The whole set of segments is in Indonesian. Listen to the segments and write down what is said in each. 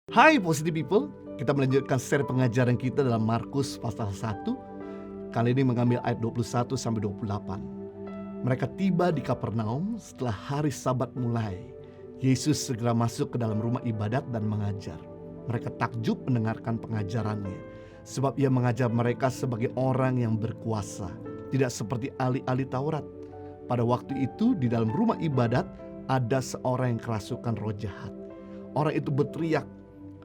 Hai Positive People, kita melanjutkan seri pengajaran kita dalam Markus pasal 1. Kali ini mengambil ayat 21 sampai 28. Mereka tiba di Kapernaum setelah hari Sabat mulai. Yesus segera masuk ke dalam rumah ibadat dan mengajar. Mereka takjub mendengarkan pengajarannya, sebab ia mengajar mereka sebagai orang yang berkuasa, tidak seperti ahli-ahli Taurat. Pada waktu itu di dalam rumah ibadat ada seorang yang kerasukan roh jahat. Orang itu berteriak,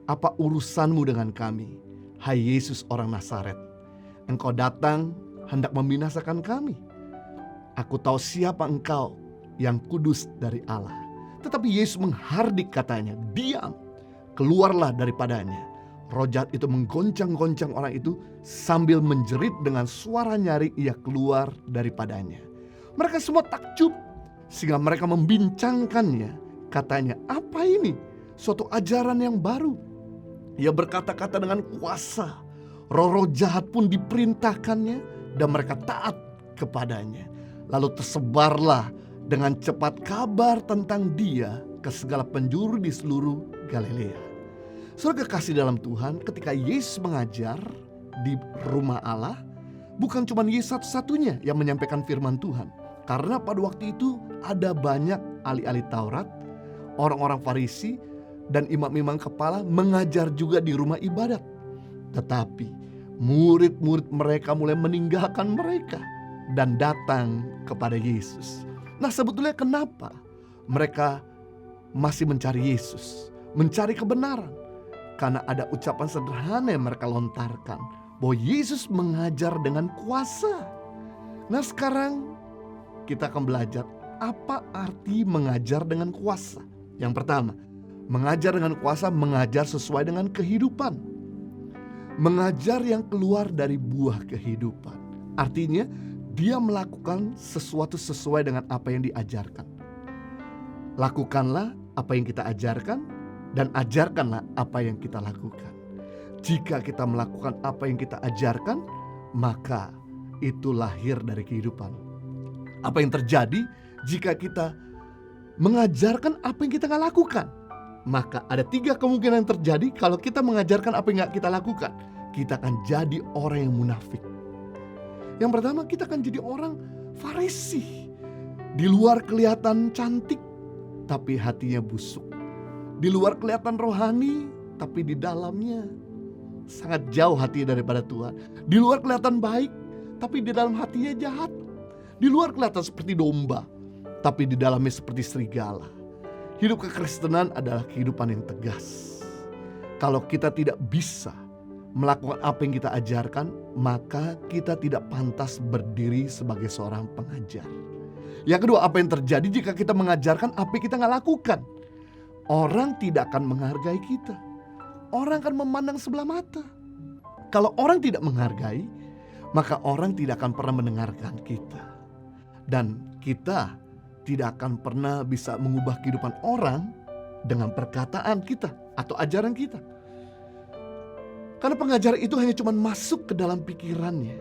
"Apa urusanmu dengan kami, hai Yesus orang Nazaret? Engkau datang hendak membinasakan kami. Aku tahu siapa engkau, yang kudus dari Allah." Tetapi Yesus menghardik katanya, "Diam, keluarlah daripadanya." Roh jahat itu menggoncang-goncang orang itu sambil menjerit dengan suara nyaring, ia keluar daripadanya. Mereka semua takjub sehingga mereka membincangkannya. Katanya, "Apa ini? Suatu ajaran yang baru." Ia berkata-kata dengan kuasa. Roh-roh jahat pun diperintahkannya dan mereka taat kepadanya. Lalu tersebarlah dengan cepat kabar tentang dia ke segala penjuru di seluruh Galilea. Saudara kekasih dalam Tuhan, ketika Yesus mengajar di rumah Allah, bukan cuma Yesus satu-satunya yang menyampaikan firman Tuhan. Karena pada waktu itu ada banyak ahli-ahli Taurat, orang-orang Farisi, dan imam-imam kepala mengajar juga di rumah ibadat. Tetapi murid-murid mereka mulai meninggalkan mereka dan datang kepada Yesus. Nah, sebetulnya kenapa mereka masih mencari Yesus, mencari kebenaran? Karena ada ucapan sederhana yang mereka lontarkan, bahwa Yesus mengajar dengan kuasa. Nah, sekarang kita akan belajar apa arti mengajar dengan kuasa. Yang pertama, mengajar dengan kuasa, mengajar sesuai dengan kehidupan. Mengajar yang keluar dari buah kehidupan. Artinya dia melakukan sesuatu sesuai dengan apa yang diajarkan. Lakukanlah apa yang kita ajarkan dan ajarkanlah apa yang kita lakukan. Jika kita melakukan apa yang kita ajarkan, maka itu lahir dari kehidupan. Apa yang terjadi jika kita mengajarkan apa yang kita gak lakukan? Maka ada 3 kemungkinan yang terjadi kalau kita mengajarkan apa yang gak kita lakukan. Kita akan jadi orang yang munafik. Yang pertama, kita akan jadi orang Farisi. Di luar kelihatan cantik, tapi hatinya busuk. Di luar kelihatan rohani, tapi di dalamnya sangat jauh hati daripada Tuhan. Di luar kelihatan baik, tapi di dalam hatinya jahat. Di luar kelihatan seperti domba, tapi di dalamnya seperti serigala. Hidup kekristenan adalah kehidupan yang tegas. Kalau kita tidak bisa melakukan apa yang kita ajarkan, maka kita tidak pantas berdiri sebagai seorang pengajar. Yang kedua, apa yang terjadi jika kita mengajarkan apa yang kita gak lakukan? Orang tidak akan menghargai kita. Orang akan memandang sebelah mata. Kalau orang tidak menghargai, maka orang tidak akan pernah mendengarkan kita. Dan kita tidak akan pernah bisa mengubah kehidupan orang dengan perkataan kita atau ajaran kita. Karena pengajar itu hanya cuma masuk ke dalam pikirannya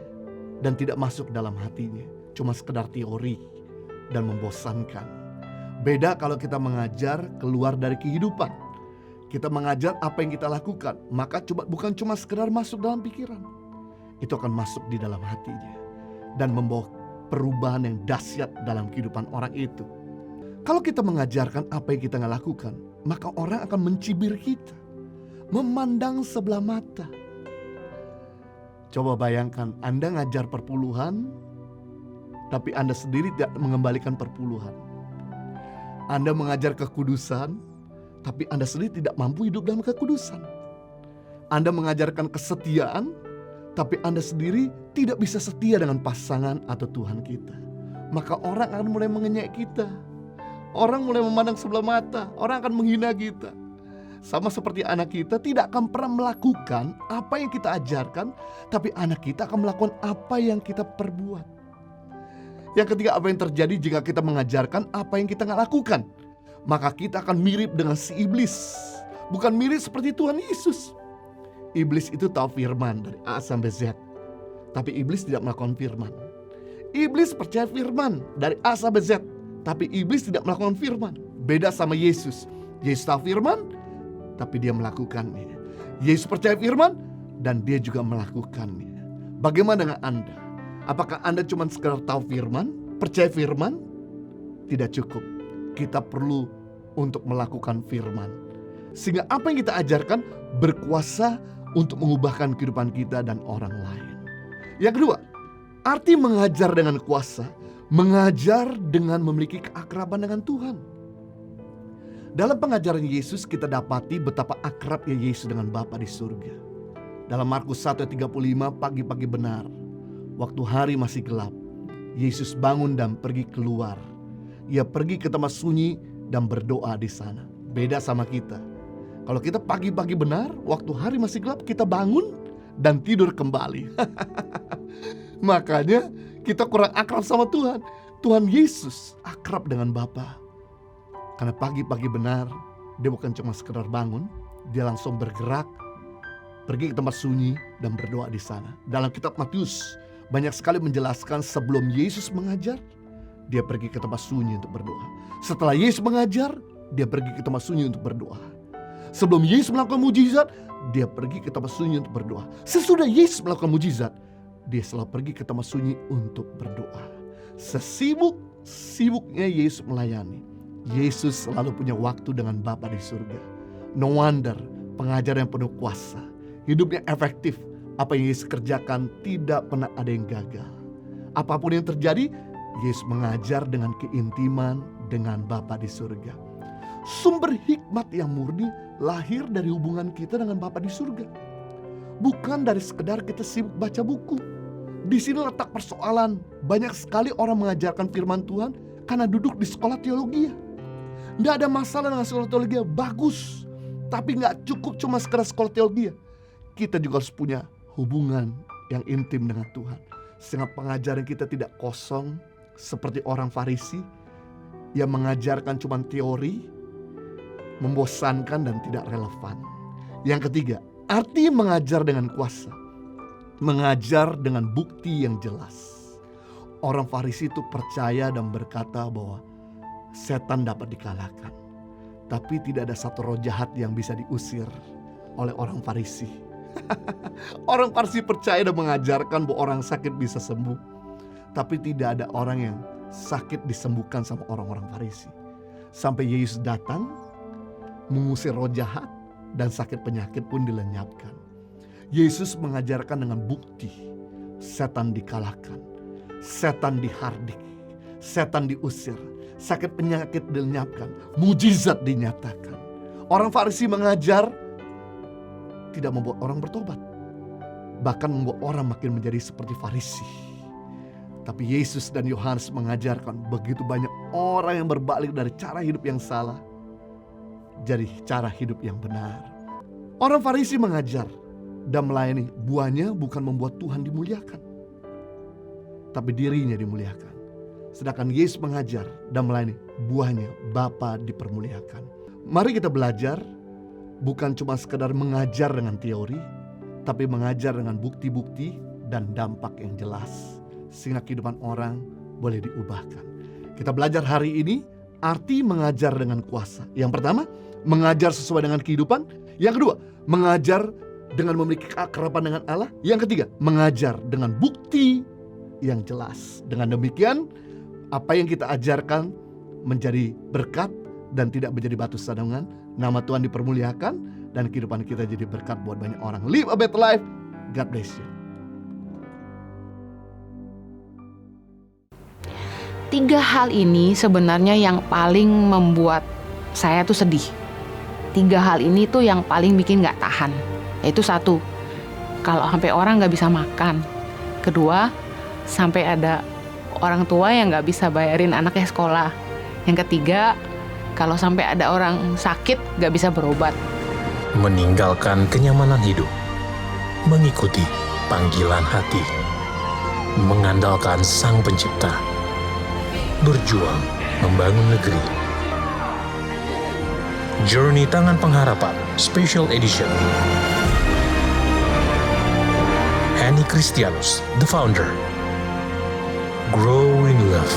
dan tidak masuk dalam hatinya. Cuma sekedar teori dan membosankan. Beda kalau kita mengajar keluar dari kehidupan. Kita mengajar apa yang kita lakukan, maka bukan cuma sekedar masuk dalam pikiran. Itu akan masuk di dalam hatinya dan membawa perubahan yang dahsyat dalam kehidupan orang itu. Kalau kita mengajarkan apa yang kita gak lakukan, maka orang akan mencibir kita, memandang sebelah mata. Coba bayangkan, Anda ngajar perpuluhan, tapi Anda sendiri tidak mengembalikan perpuluhan. Anda mengajar kekudusan, tapi Anda sendiri tidak mampu hidup dalam kekudusan. Anda mengajarkan kesetiaan, tapi Anda sendiri tidak bisa setia dengan pasangan atau Tuhan kita. Maka orang akan mulai mengenyek kita. Orang mulai memandang sebelah mata. Orang akan menghina kita. Sama seperti anak kita tidak akan pernah melakukan apa yang kita ajarkan, tapi anak kita akan melakukan apa yang kita perbuat. Yang ketiga, apa yang terjadi jika kita mengajarkan apa yang kita gak lakukan? Maka kita akan mirip dengan si iblis. Bukan mirip seperti Tuhan Yesus. Iblis itu tahu firman dari A sampai Z, tapi iblis tidak melakukan firman. Iblis percaya firman dari A sampai Z, tapi iblis tidak melakukan firman. Beda sama Yesus. Yesus tahu firman, tapi dia melakukannya. Yesus percaya firman dan dia juga melakukannya. Bagaimana dengan Anda? Apakah Anda cuma sekedar tahu firman, percaya firman? Tidak cukup. Kita perlu untuk melakukan firman. Sehingga apa yang kita ajarkan berkuasa untuk mengubahkan kehidupan kita dan orang lain. Yang kedua, arti mengajar dengan kuasa, mengajar dengan memiliki keakraban dengan Tuhan. Dalam pengajaran Yesus kita dapati betapa akrabnya Yesus dengan Bapa di surga. Dalam Markus 1:35, pagi-pagi benar, waktu hari masih gelap, Yesus bangun dan pergi keluar. Ia pergi ke tempat sunyi dan berdoa di sana. Beda sama kita. Kalau kita pagi-pagi benar, waktu hari masih gelap, kita bangun dan tidur kembali. Makanya kita kurang akrab sama Tuhan. Tuhan Yesus akrab dengan Bapa. Karena pagi-pagi benar, dia bukan cuma sekedar bangun, dia langsung bergerak, pergi ke tempat sunyi dan berdoa di sana. Dalam kitab Matius banyak sekali menjelaskan sebelum Yesus mengajar, dia pergi ke tempat sunyi untuk berdoa. Setelah Yesus mengajar, dia pergi ke tempat sunyi untuk berdoa. Sebelum Yesus melakukan mujizat, dia pergi ke tempat sunyi untuk berdoa. Sesudah Yesus melakukan mujizat, dia selalu pergi ke tempat sunyi untuk berdoa. Sesibuk-sibuknya Yesus melayani, Yesus selalu punya waktu dengan Bapa di surga. No wonder pengajar yang penuh kuasa, hidupnya efektif. Apa yang Yesus kerjakan tidak pernah ada yang gagal. Apapun yang terjadi, Yesus mengajar dengan keintiman dengan Bapa di surga. Sumber hikmat yang murni lahir dari hubungan kita dengan Bapa di surga. Bukan dari sekedar kita sibuk baca buku. Di sini letak persoalan. Banyak sekali orang mengajarkan firman Tuhan karena duduk di sekolah teologi. Tidak ada masalah dengan sekolah teologi, bagus. Tapi gak cukup cuma sekedar sekolah teologi. Kita juga harus punya hubungan yang intim dengan Tuhan. Sehingga pengajaran kita tidak kosong seperti orang Farisi yang mengajarkan cuma teori, membosankan dan tidak relevan. Yang ketiga, arti mengajar dengan kuasa, mengajar dengan bukti yang jelas. Orang Farisi itu percaya dan berkata bahwa setan dapat dikalahkan, tapi tidak ada satu roh jahat yang bisa diusir oleh orang Farisi. Orang Farisi percaya dan mengajarkan bahwa orang sakit bisa sembuh, tapi tidak ada orang yang sakit disembuhkan sama orang-orang Farisi. Sampai Yesus datang mengusir roh jahat dan sakit penyakit pun dilenyapkan. Yesus mengajarkan dengan bukti. Setan dikalahkan, setan dihardik, setan diusir, sakit penyakit dilenyapkan, mujizat dinyatakan. Orang Farisi mengajar tidak membuat orang bertobat, bahkan membuat orang makin menjadi seperti Farisi. Tapi Yesus dan Yohanes mengajarkan begitu banyak orang yang berbalik dari cara hidup yang salah jadi cara hidup yang benar. Orang Farisi mengajar dan melayani, buahnya bukan membuat Tuhan dimuliakan, tapi dirinya dimuliakan. Sedangkan Yesus mengajar dan melayani, buahnya Bapa dipermuliakan. Mari kita belajar bukan cuma sekedar mengajar dengan teori, tapi mengajar dengan bukti-bukti dan dampak yang jelas, sehingga kehidupan orang boleh diubahkan. Kita belajar hari ini arti mengajar dengan kuasa. Yang pertama, mengajar sesuai dengan kehidupan. Yang kedua, mengajar dengan memiliki keakraban dengan Allah. Yang ketiga, mengajar dengan bukti yang jelas. Dengan demikian, apa yang kita ajarkan menjadi berkat dan tidak menjadi batu sandungan. Nama Tuhan dipermuliakan dan kehidupan kita jadi berkat buat banyak orang. Live a better life. God bless you. 3 hal ini sebenarnya yang paling membuat saya tuh sedih. 3 hal ini tuh yang paling bikin gak tahan. Yaitu 1, kalau sampai orang gak bisa makan. 2, sampai ada orang tua yang gak bisa bayarin anaknya sekolah. Yang 3, kalau sampai ada orang sakit gak bisa berobat. Meninggalkan kenyamanan hidup, mengikuti panggilan hati, mengandalkan Sang Pencipta, berjuang membangun negeri. Journey Tangan Pengharapan Special Edition. Henny Christianus, the founder. Grow in Love.